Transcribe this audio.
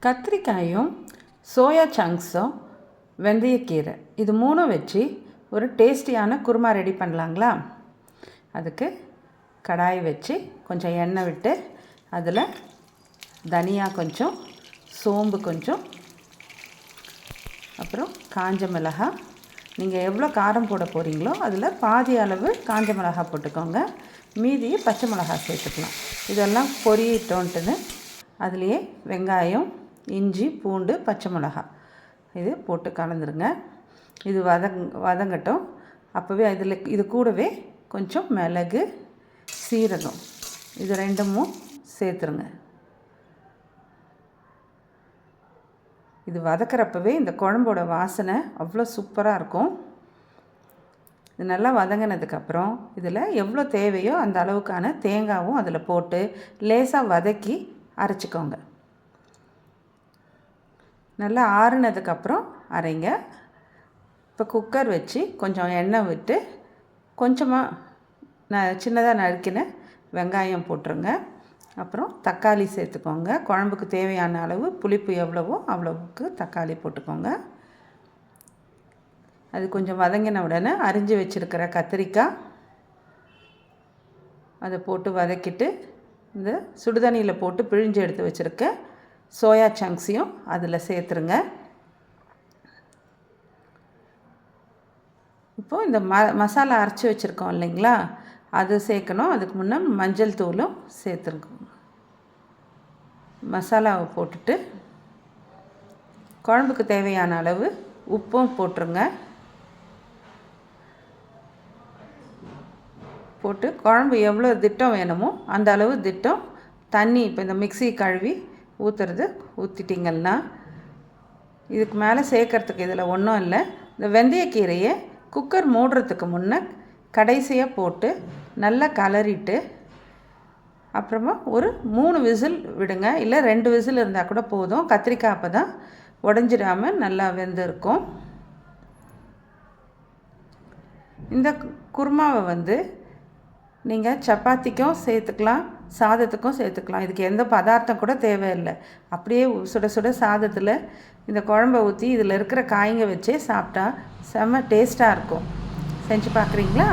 கத்திரிக்காயும் soya சங்க்ஸும் வெந்தயக்கீரை இது மூணும் வச்சு ஒரு டேஸ்டியான குருமா ரெடி பண்ணலாங்களா. அதுக்கு கடாய் வச்சு கொஞ்சம் எண்ணெய் விட்டு அதில் தனியா கொஞ்சம், சோம்பு கொஞ்சம், அப்புறம் காஞ்ச மிளகாய், நீங்கள் எவ்வளோ காரம் போட போகிறீங்களோ அதில் பாதி அளவு காஞ்ச மிளகாய் போட்டுக்கோங்க, மீதி பச்சை மிளகாய் சேர்த்துக்கலாம். இதெல்லாம் பொரியட்டோன்ட்டுன்னு அதுலேயே வெங்காயம், இஞ்சி, பூண்டு, பச்சை மிளகாய் இது போட்டு கலந்துருங்க. இது வதங்கட்டும். அப்போவே இது கூடவே கொஞ்சம் மிளகு, சீரகம் இது ரெண்டும் சேர்த்துருங்க. இது வதக்கிறப்பவே இந்த குழம்போட வாசனை அவ்வளோ சூப்பராக இருக்கும். இது நல்லா வதங்கினதுக்கப்புறம் இதில் எவ்வளோ தேவையோ அந்த அளவுக்கான தேங்காயும் அதில் போட்டு லேசாக வதக்கி அரைச்சிக்கோங்க. நல்லா ஆறுனதுக்கப்புறம் அரைங்க. இப்போ குக்கர் வச்சு கொஞ்சம் எண்ணெய் விட்டு கொஞ்சமாக சின்னதாக நறுக்கின வெங்காயம் போட்டுருங்க. அப்புறம் தக்காளி சேர்த்துக்கோங்க. குழம்புக்கு தேவையான அளவு புளிப்பு எவ்வளவோ அவ்வளவுக்கு தக்காளி போட்டுக்கோங்க. அது கொஞ்சம் வதங்கின உடனே அரிஞ்சு வச்சுருக்கிற கத்திரிக்காய் அதை போட்டு வதக்கிட்டு இந்த சுடுதண்ணியில் போட்டு பிழிஞ்சு எடுத்து வச்சுருக்க சோயா சங்க்ஸையும் அதில் சேர்த்துருங்க. இப்போது இந்த மசாலா அரைச்சி வச்சுருக்கோம் இல்லைங்களா, அது சேர்க்கணும். அதுக்கு முன்னே மஞ்சள் தூளும் சேர்த்துருக்கோம். மசாலாவை போட்டுட்டு குழம்புக்கு தேவையான அளவு உப்பும் போட்டுருங்க. போட்டு குழம்பு எவ்வளோ திட்டம் வேணுமோ அந்த அளவு திட்டம் தண்ணி இப்போ இந்த மிக்ஸி கழுவி ஊற்றிட்டிங்கன்னா இதுக்கு மேலே சேர்க்கறதுக்கு இதில் ஒன்றும் இல்லை. இந்த வெந்தயக்கீரையை குக்கர் மூடுறதுக்கு முன்னே கடைசியாக போட்டு நல்லா கலரிட்டு அப்புறமா ஒரு 3 விசில் விடுங்க. இல்லை 2 விசில் இருந்தால் கூட போதும். கத்திரிக்காய் அப்போ தான் உடஞ்சிடாமல் நல்லா வெந்திருக்கும். இந்த குருமாவை நீங்கள் சப்பாத்திக்கும் சேர்த்துக்கலாம், சாதத்துக்கும் சேர்த்துக்கலாம். இதுக்கு எந்த பதார்த்தம் கூட தேவையில்லை. அப்படியே சுட சுட சாதத்தில் இந்த குழம்பை ஊற்றி இதில் இருக்கிற காய்ங்க வச்சே சாப்பிட்டா செம்ம டேஸ்ட்டாக இருக்கும். செஞ்சு பார்க்குறீங்களா?